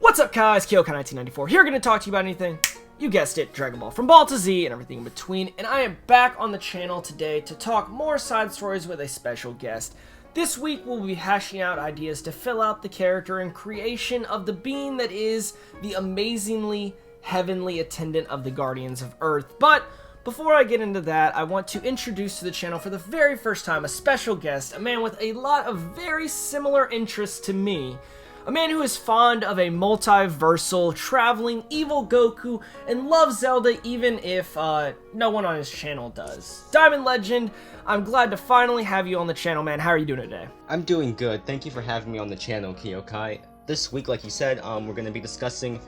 What's up guys, Kyokai1994 here, going to talk to you about anything, you guessed it, Dragon Ball from Ball to Z and everything in between, and I am back on the channel today to talk more side stories with a special guest. This week we'll be hashing out ideas to fill out the character and creation of the being that is the amazingly heavenly attendant of the Guardians of Earth. But before I get into that, I want to introduce to the channel for the very first time a special guest, a man with a lot of very similar interests to me. A man who is fond of a multiversal, traveling, evil Goku, and loves Zelda even if no one on his channel does. Diamond Legend, I'm glad to finally have you on the channel, man. How are you doing today? I'm doing good. Thank you for having me on the channel, Kyokai. This week, like you said, we're going to be discussing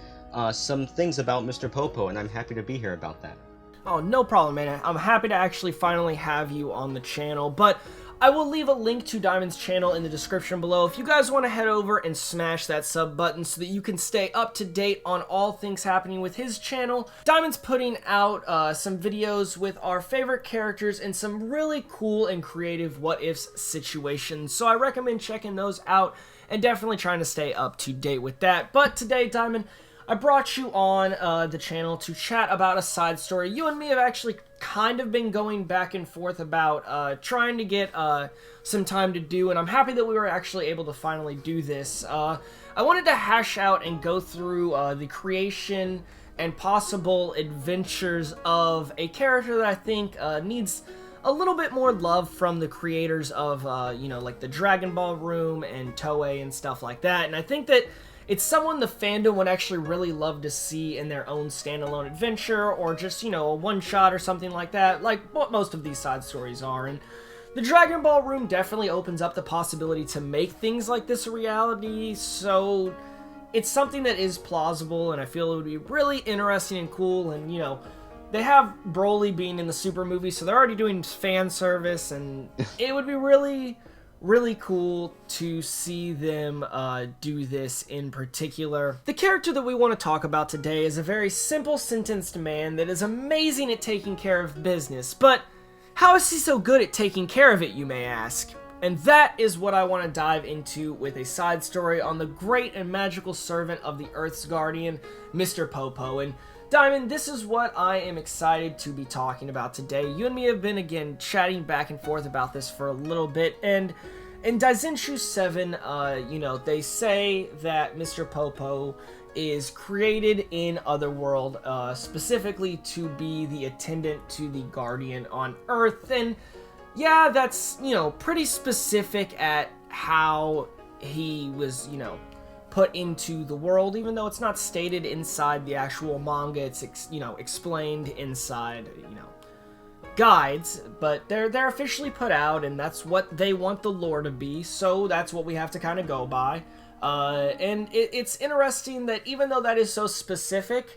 some things about Mr. Popo, and I'm happy to be here about that. Oh, no problem, man. I'm happy to actually finally have you on the channel, but I will leave a link to Diamond's channel in the description below if you guys want to head over and smash that sub button so that you can stay up to date on all things happening with his channel. Diamond's putting out some videos with our favorite characters and some really cool and creative what-ifs situations, so I recommend checking those out and definitely trying to stay up to date with that. But today, Diamond, I brought you on the channel to chat about a side story. You and me have actually kind of been going back and forth about trying to get some time to do, and I'm happy that we were actually able to finally do this. I wanted to hash out and go through the creation and possible adventures of a character that I think needs a little bit more love from the creators of, you know, like the Dragon Ball Room and Toei and stuff like that, and I think that it's someone the fandom would actually really love to see in their own standalone adventure, or just, you know, a one-shot or something like that, like what most of these side stories are. And the Dragon Ball Room definitely opens up the possibility to make things like this a reality, so it's something that is plausible, and I feel it would be really interesting and cool. And, you know, they have Broly being in the Super movie, so they're already doing fan service, and it would be really cool to see them do this in particular. The character that we want to talk about today is a very simple sentenced man that is amazing at taking care of business, but how is he so good at taking care of it, you may ask? And that is what I want to dive into with a side story on the great and magical servant of the Earth's guardian, Mr. Popo. And Diamond, this is what I am excited to be talking about today. You and me have been, again, chatting back and forth about this for a little bit, and in Daizenshuu 7, you know, they say that Mr. Popo is created in Otherworld, specifically to be the attendant to the Guardian on Earth, and yeah, that's, you know, pretty specific at how he was, you know, put into the world, even though it's not stated inside the actual manga. It's you know, explained inside, you know, guides, but they're officially put out, and that's what they want the lore to be, so that's what we have to kind of go by. And it's interesting that even though that is so specific,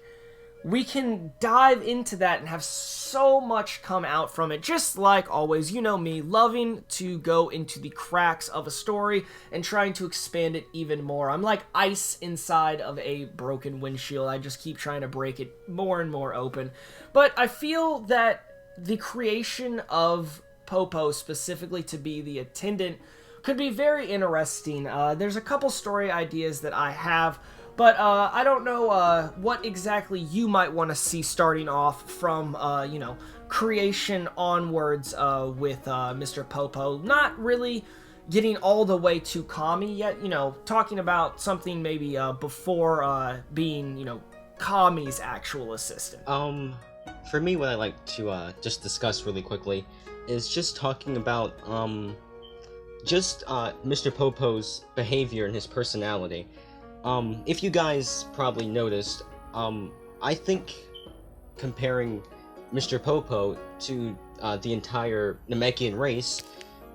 we can dive into that and have so much come out from it. Just like always, you know me, loving to go into the cracks of a story and trying to expand it even more. I'm like ice inside of a broken windshield. I just keep trying to break it more and more open. But I feel that the creation of Popo specifically to be the attendant could be very interesting. There's a couple story ideas that I have, but I don't know what exactly you might want to see starting off from, you know, creation onwards with Mr. Popo. Not really getting all the way to Kami yet, you know, talking about something maybe before being, you know, Kami's actual assistant. For me, what I like to just discuss really quickly is just talking about Mr. Popo's behavior and his personality. If you guys probably noticed, I think comparing Mr. Popo to the entire Namekian race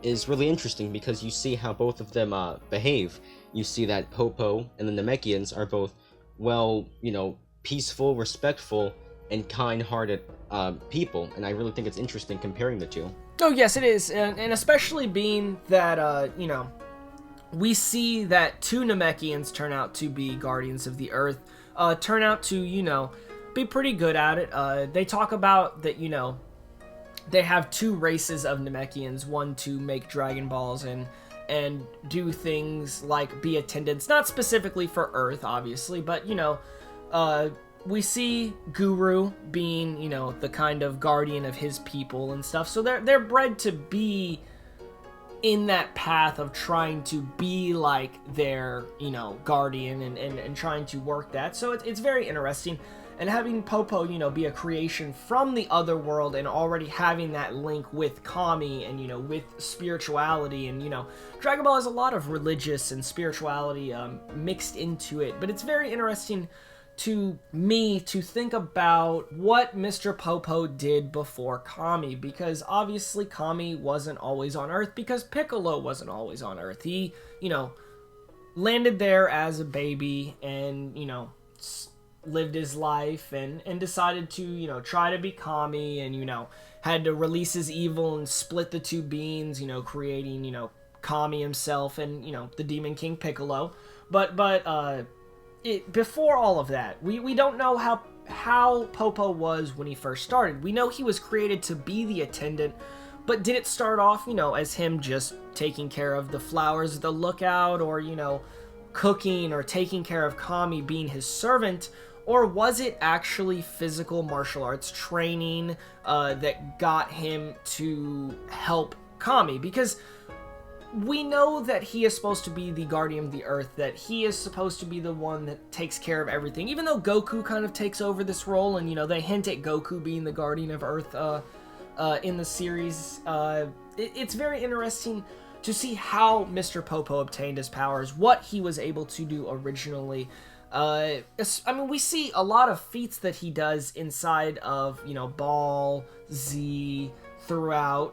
is really interesting, because you see how both of them behave. You see that Popo and the Namekians are both, well, you know, peaceful, respectful, and kind-hearted people, and I really think it's interesting comparing the two. Oh yes, it is, and especially being that, you know, we see that two Namekians turn out to be Guardians of the Earth, turn out to, you know, be pretty good at it. They talk about that, you know, they have two races of Namekians, one to make Dragon Balls and and do things like be attendants, not specifically for Earth, obviously, but, you know, we see Guru being, you know, the kind of guardian of his people and stuff, so they're bred to be in that path of trying to be like their, you know, guardian and trying to work that. So it's very interesting. And having Popo, you know, be a creation from the other world and already having that link with Kami and, you know, with spirituality. And, you know, Dragon Ball has a lot of religious and spirituality mixed into it. But it's very interesting to me to think about what Mr. Popo did before Kami, because obviously Kami wasn't always on Earth because Piccolo wasn't always on Earth. He, you know, landed there as a baby and, you know, lived his life and decided to, you know, try to be Kami and, you know, had to release his evil and split the two beings, you know, creating, you know, Kami himself and, you know, the Demon King Piccolo. But before all of that, we don't know how Popo was when he first started. We know he was created to be the attendant, but did it start off, you know, as him just taking care of the flowers at the lookout, or, you know, cooking or taking care of Kami, being his servant? Or was it actually physical martial arts training that got him to help Kami? Because we know that he is supposed to be the guardian of the Earth, that he is supposed to be the one that takes care of everything, even though Goku kind of takes over this role, and, you know, they hint at Goku being the guardian of Earth in the series. It's very interesting to see how Mr. Popo obtained his powers, what he was able to do originally. I mean, we see a lot of feats that he does inside of, you know, Ball, Z, throughout,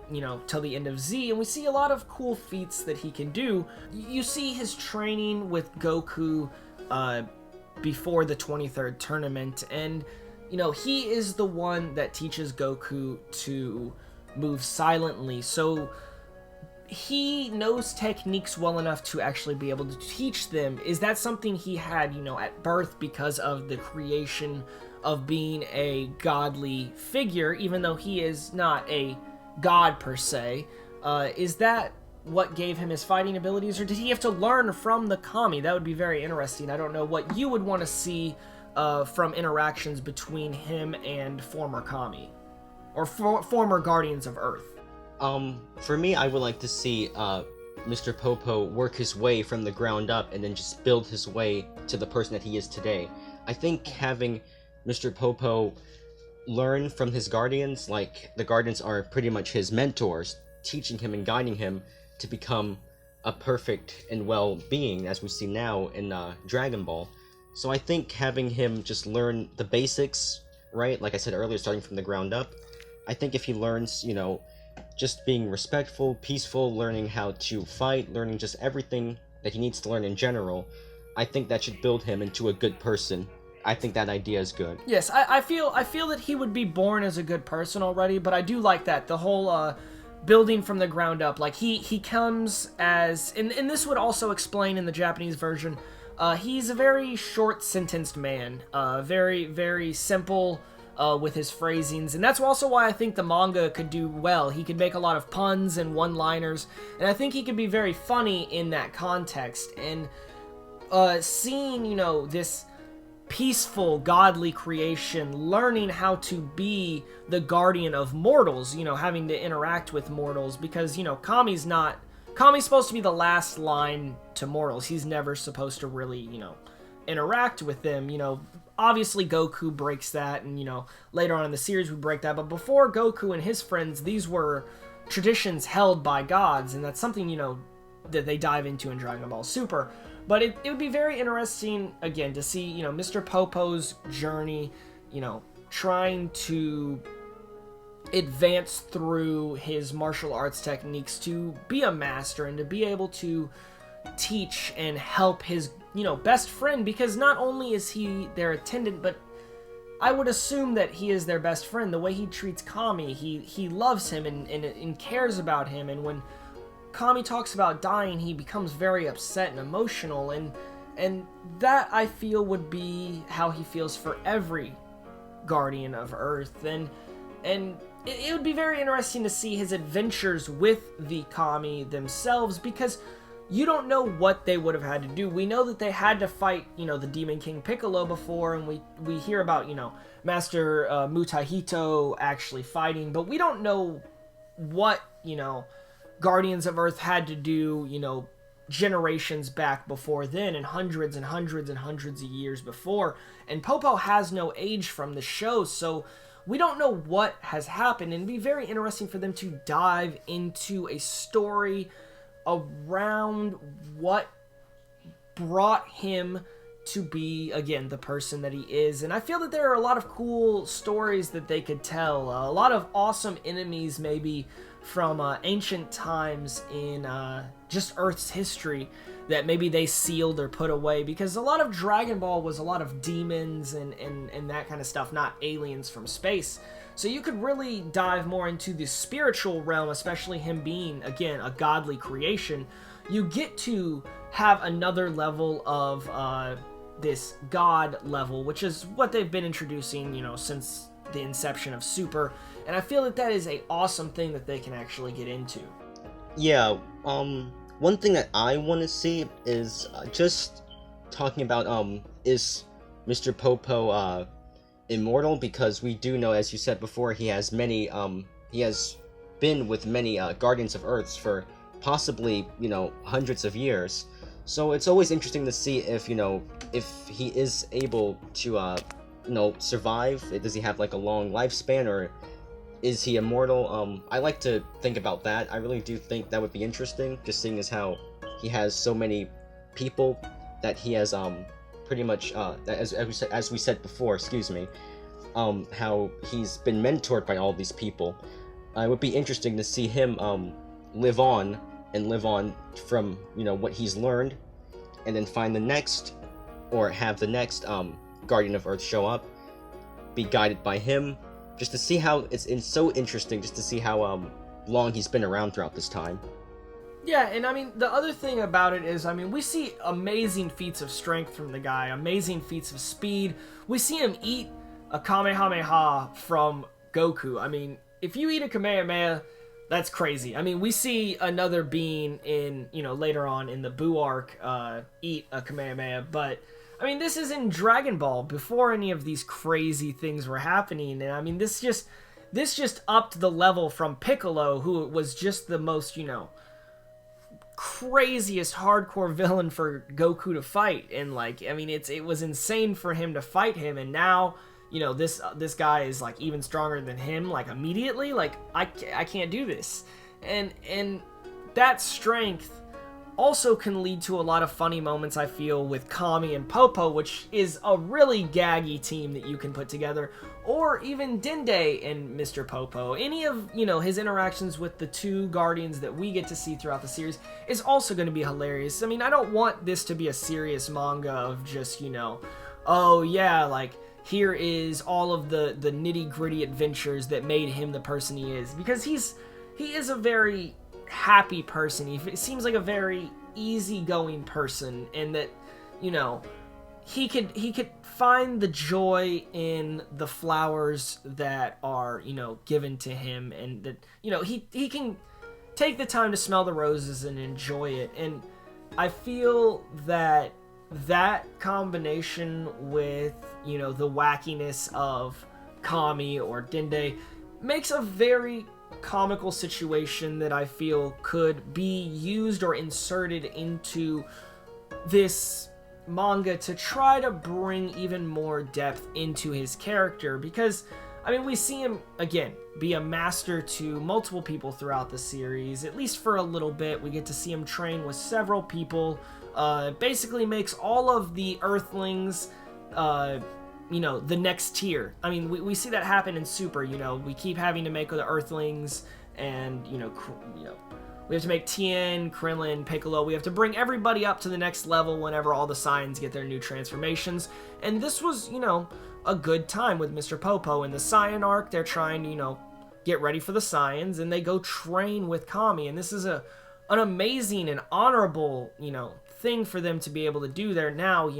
you know, till the end of Z, and we see a lot of cool feats that he can do. You see his training with Goku before the 23rd tournament, and, you know, he is the one that teaches Goku to move silently, so he knows techniques well enough to actually be able to teach them. Is that something he had, you know, at birth because of the creation of being a godly figure, even though he is not a god per se? Is that what gave him his fighting abilities, or did he have to learn from the Kami? That would be very interesting. I don't know what you would want to see from interactions between him and former Kami, or former Guardians of Earth. For me, I would like to see, Mr. Popo work his way from the ground up and then just build his way to the person that he is today. I think having Mr. Popo learn from his guardians, like, the guardians are pretty much his mentors, teaching him and guiding him to become a perfect and well being, as we see now in, Dragon Ball. So I think having him just learn the basics, right, like I said earlier, starting from the ground up, I think if he learns, you know, just being respectful, peaceful, learning how to fight, learning just everything that he needs to learn in general, I think that should build him into a good person. I think that idea is good. Yes, I feel that he would be born as a good person already, but I do like that, the whole building from the ground up. Like, he comes as, and this would also explain in the Japanese version, he's a very short-sentenced man, very, very simple with his phrasings, and that's also why I think the manga could do well. He could make a lot of puns and one-liners, and I think he could be very funny in that context. And seeing, you know, this peaceful, godly creation learning how to be the guardian of mortals, you know, having to interact with mortals, because, you know, Kami's supposed to be the last line to mortals. He's never supposed to really, you know, interact with them. You know, obviously Goku breaks that, and, you know, later on in the series we break that, but before Goku and his friends, these were traditions held by gods, and that's something, you know, that they dive into in Dragon Ball Super. But it would be very interesting, again, to see, you know, Mr. Popo's journey, you know, trying to advance through his martial arts techniques to be a master and to be able to teach and help his, you know, best friend, because not only is he their attendant, but I would assume that he is their best friend. The way he treats Kami, he loves him and cares about him, and when Kami talks about dying, he becomes very upset and emotional, and that, I feel, would be how he feels for every Guardian of Earth. And it would be very interesting to see his adventures with the Kami themselves, because you don't know what they would have had to do. We know that they had to fight, the Demon King Piccolo before, and we hear about, Master Mutahito actually fighting, but we don't know what, Guardians of Earth had to do, generations back before then, and hundreds and hundreds and hundreds of years before. And Popo has no age from the show, so we don't know what has happened, and it'd be very interesting for them to dive into a story around what brought him to be, again, the person that he is. And I feel that there are a lot of cool stories that they could tell, a lot of awesome enemies maybe from ancient times in just Earth's history that maybe they sealed or put away, because a lot of Dragon Ball was a lot of demons and that kind of stuff, not aliens from space. So you could really dive more into the spiritual realm, especially him being, again, a godly creation. You get to have another level of this god level, which is what they've been introducing, since the inception of Super. And I feel that that is a awesome thing that they can actually get into. Yeah, one thing that I want to see is just talking about, is Mr. Popo immortal? Because we do know, as you said before, he has many, he has been with many Guardians of Earth for possibly, hundreds of years. So it's always interesting to see if, if he is able to, survive. Does he have like a long lifespan, or is he immortal? I like to think about that. I really do think that would be interesting, just seeing as how he has so many people that he has, pretty much, as we said before, excuse me, how he's been mentored by all these people. It would be interesting to see him live on from what he's learned, and then find the next, or have the next Guardian of Earth show up, be guided by him, just to see how it's so interesting, just to see how long he's been around throughout this time. Yeah, and I mean, the other thing about it is, we see amazing feats of strength from the guy, amazing feats of speed. We see him eat a Kamehameha from Goku. If you eat a Kamehameha, that's crazy. We see another being in, later on in the Buu arc, eat a Kamehameha, but, this is in Dragon Ball, before any of these crazy things were happening, and this just upped the level from Piccolo, who was just the most, craziest hardcore villain for Goku to fight, and it was insane for him to fight him, and now this guy is like even stronger than him, like immediately. I can't do this, and that strength also can lead to a lot of funny moments, I feel, with Kami and Popo, which is a really gaggy team that you can put together, or even Dende and Mr. Popo. Any of, his interactions with the two Guardians that we get to see throughout the series is also going to be hilarious. I don't want this to be a serious manga of just, oh yeah, here is all of the nitty-gritty adventures that made him the person he is, because he is a very happy person. He seems like a very easygoing person, and that he could find the joy in the flowers that are given to him, and that he can take the time to smell the roses and enjoy it. And I feel that combination with the wackiness of Kami or Dende makes a very comical situation that I feel could be used or inserted into this manga to try to bring even more depth into his character, because we see him again be a master to multiple people throughout the series. At least for a little bit, we get to see him train with several people. Basically makes all of the Earthlings the next tier. We see that happen in Super. We keep having to make the Earthlings, and we have to make Tien, Krillin, Piccolo. We have to bring everybody up to the next level whenever all the Saiyans get their new transformations. And this was, a good time with Mr. Popo. In the Saiyan arc, they're trying to, get ready for the Saiyans, and they go train with Kami. And this is an amazing and honorable, thing for them to be able to do. They're now,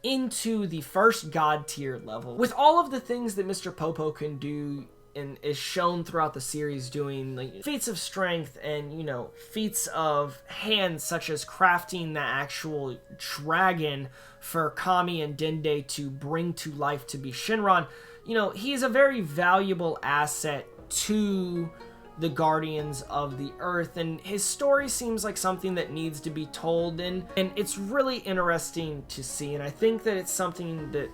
into the first god tier level. With all of the things that Mr. Popo can do, and is shown throughout the series doing like feats of strength and, you know, feats of hands, such as crafting the actual dragon for Kami and Dende to bring to life to be Shinron. You know, he's a very valuable asset to the Guardians of the Earth, and his story seems like something that needs to be told, and it's really interesting to see, and I think that it's something that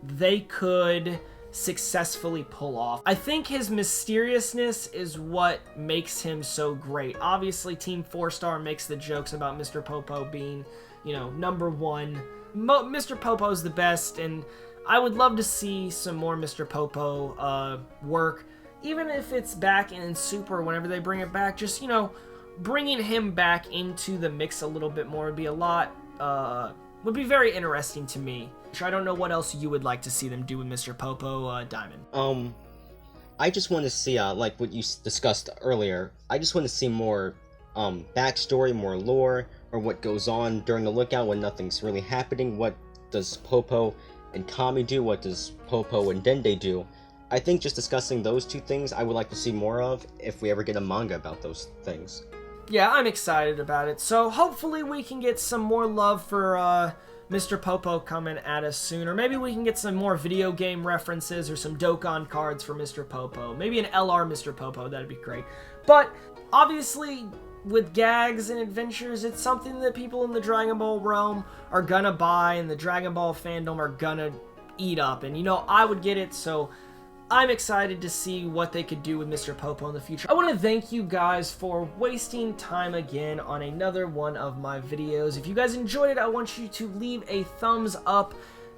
they could successfully pull off. I think his mysteriousness is what makes him so great. Obviously, Team 4-Star makes the jokes about Mr. Popo being, you know, #1. Mr. Popo's the best, and I would love to see some more Mr. Popo work. Even if it's back in Super, whenever they bring it back, just, you know, bringing him back into the mix a little bit more would be a lot, would be very interesting to me. I don't know what else you would like to see them do with Mr. Popo, Diamond. I just want to see, like what you discussed earlier, I just want to see more, backstory, more lore, or what goes on during the lookout when nothing's really happening. What does Popo and Kami do? What does Popo and Dende do? I think just discussing those two things I would like to see more of if we ever get a manga about those things. Yeah, I'm excited about it. So hopefully we can get some more love for Mr. Popo coming at us soon. Or maybe we can get some more video game references or some Dokkan cards for Mr. Popo. Maybe an LR Mr. Popo, that'd be great. But obviously, with gags and adventures, it's something that people in the Dragon Ball realm are gonna buy and the Dragon Ball fandom are gonna eat up. And, you know, I would get it, so I'm excited to see what they could do with Mr. Popo in the future. I want to thank you guys for wasting time again on another one of my videos. If you guys enjoyed it, I want you to leave a thumbs up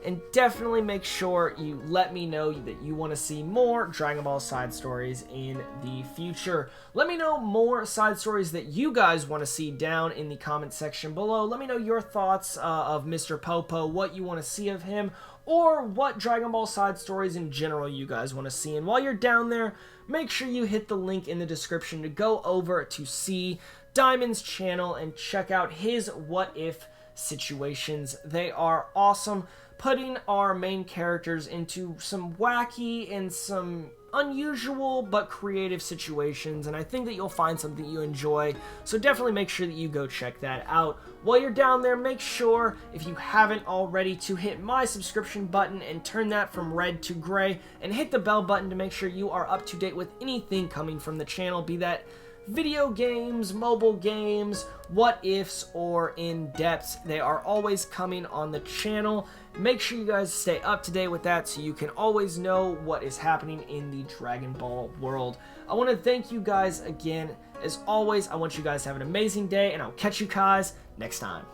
and definitely make sure you let me know that you want to see more Dragon Ball side stories in the future. Let me know more side stories that you guys want to see down in the comment section below. Let me know your thoughts of Mr. Popo, what you want to see of him, or what Dragon Ball side stories in general you guys want to see. And while you're down there, make sure you hit the link in the description to go over to see Diamond's channel and check out his What If situations. They are awesome, putting our main characters into some wacky and some unusual but creative situations, and I think that you'll find something you enjoy, so definitely make sure that you go check that out. While you're down there, make sure, if you haven't already, to hit my subscription button and turn that from red to gray, and hit the bell button to make sure you are up to date with anything coming from the channel, be that video games, mobile games, what ifs, or in-depths. They are always coming on the channel. Make sure you guys stay up to date with that so you can always know what is happening in the Dragon Ball world. I want to thank you guys again. As always, I want you guys to have an amazing day, and I'll catch you guys next time.